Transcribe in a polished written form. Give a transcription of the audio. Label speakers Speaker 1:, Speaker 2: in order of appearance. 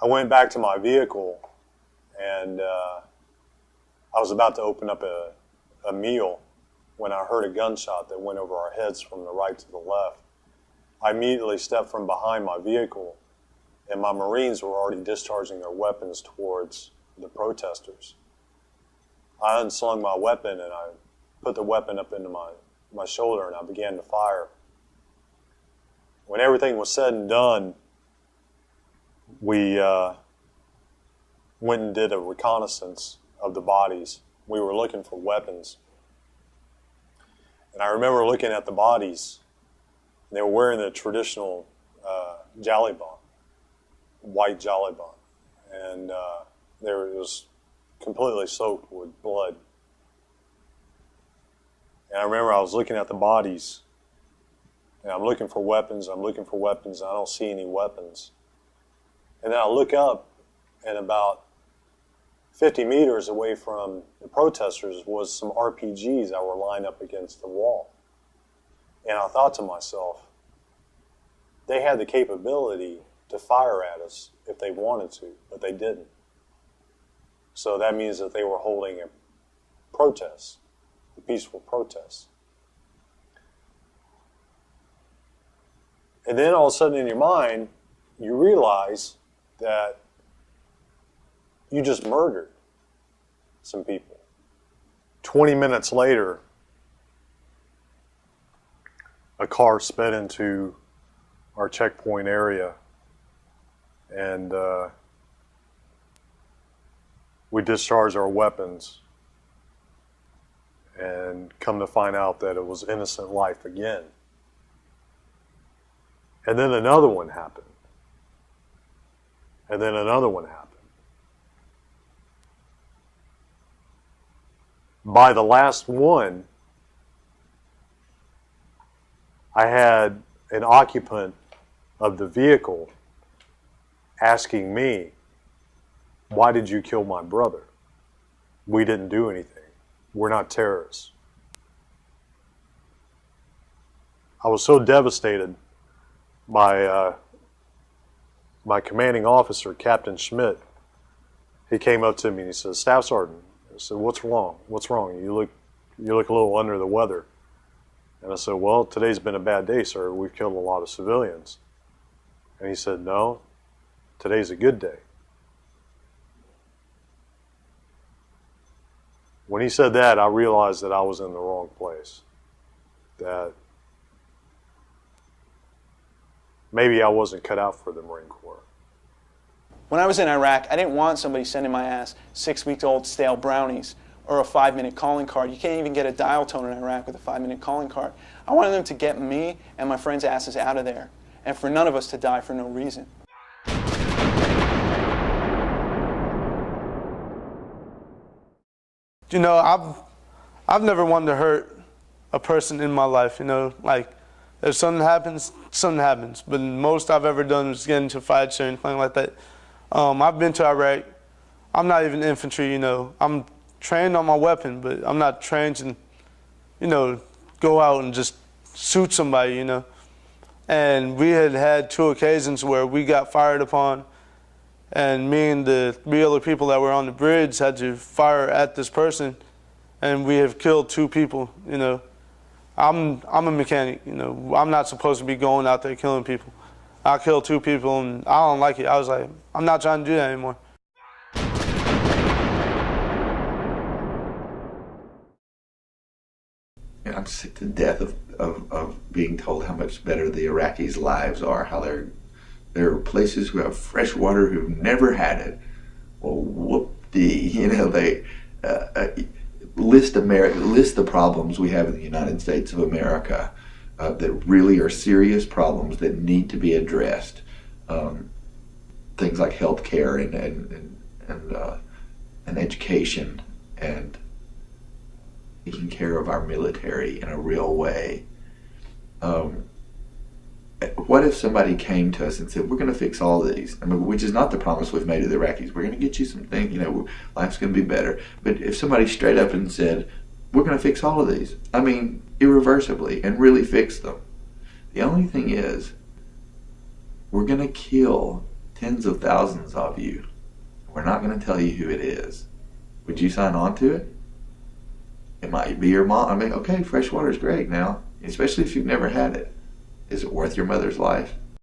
Speaker 1: I went back to my vehicle, and I was about to open up a meal when I heard a gunshot that went over our heads from the right to the left. I immediately stepped from behind my vehicle, and my Marines were already discharging their weapons towards the protesters. I unslung my weapon, and I put the weapon up into my shoulder, and I began to fire. When everything was said and done, we went and did a reconnaissance of the bodies. We were looking for weapons. And I remember looking at the bodies. They were wearing the traditional Jaliban, white Jaliban. And it was completely soaked with blood. And I remember I was looking at the bodies, and I'm looking for weapons, and I don't see any weapons. And then I look up, and about 50 meters away from the protesters was some RPGs that were lined up against the wall. And I thought to myself, they had the capability to fire at us if they wanted to, but they didn't. So that means that they were holding a protest, a peaceful protest. And then all of a sudden in your mind, you realize that you just murdered some people. 20 minutes later, a car sped into our checkpoint area, and we discharged our weapons, and come to find out that it was innocent life again. And then another one happened. And then another one happened. By the last one, I had an occupant of the vehicle asking me, "Why did you kill my brother? We didn't do anything. We're not terrorists." I was so devastated. My commanding officer, Captain Schmidt, he came up to me and he said, "Staff Sergeant," I said, "What's wrong? What's wrong? You look a little under the weather." And I said, "Well, today's been a bad day, sir. We've killed a lot of civilians." And he said, "No, today's a good day." When he said that, I realized that I was in the wrong place. That maybe I wasn't cut out for the Marine Corps.
Speaker 2: When I was in Iraq, I didn't want somebody sending my ass 6-week-old stale brownies or a 5-minute calling card. You can't even get a dial tone in Iraq with a 5-minute calling card. I wanted them to get me and my friends' asses out of there, and for none of us to die for no reason.
Speaker 3: You know, I've never wanted to hurt a person in my life, you know, like if something happens, something happens. But most I've ever done was get into fights or anything like that. I've been to Iraq. I'm not even infantry, you know. I'm trained on my weapon, but I'm not trained to, you know, go out and just shoot somebody, you know. And we had 2 occasions where we got fired upon, and me and the 3 other people that were on the bridge had to fire at this person, and we have killed 2 people, you know. I'm a mechanic, you know. I'm not supposed to be going out there killing people. I killed 2 people, and I don't like it. I was like, I'm not trying to do that anymore.
Speaker 4: I'm sick to death of being told how much better the Iraqis' lives are, how there are places who have fresh water who've never had it. Well, whoop-dee, you know, they list the problems we have in the United States of America that really are serious problems that need to be addressed. Things like health care and education and taking care of our military in a real way. What if somebody came to us and said, "We're going to fix all of these," I mean, which is not the promise we've made to the Iraqis. We're going to get you something, you know, life's going to be better. But if somebody straight up and said, "We're going to fix all of these," I mean, irreversibly, and really fix them. The only thing is, we're going to kill tens of thousands of you. We're not going to tell you who it is. Would you sign on to it? It might be your mom. I mean, okay, fresh water is great now, especially if you've never had it. Is it worth your mother's life?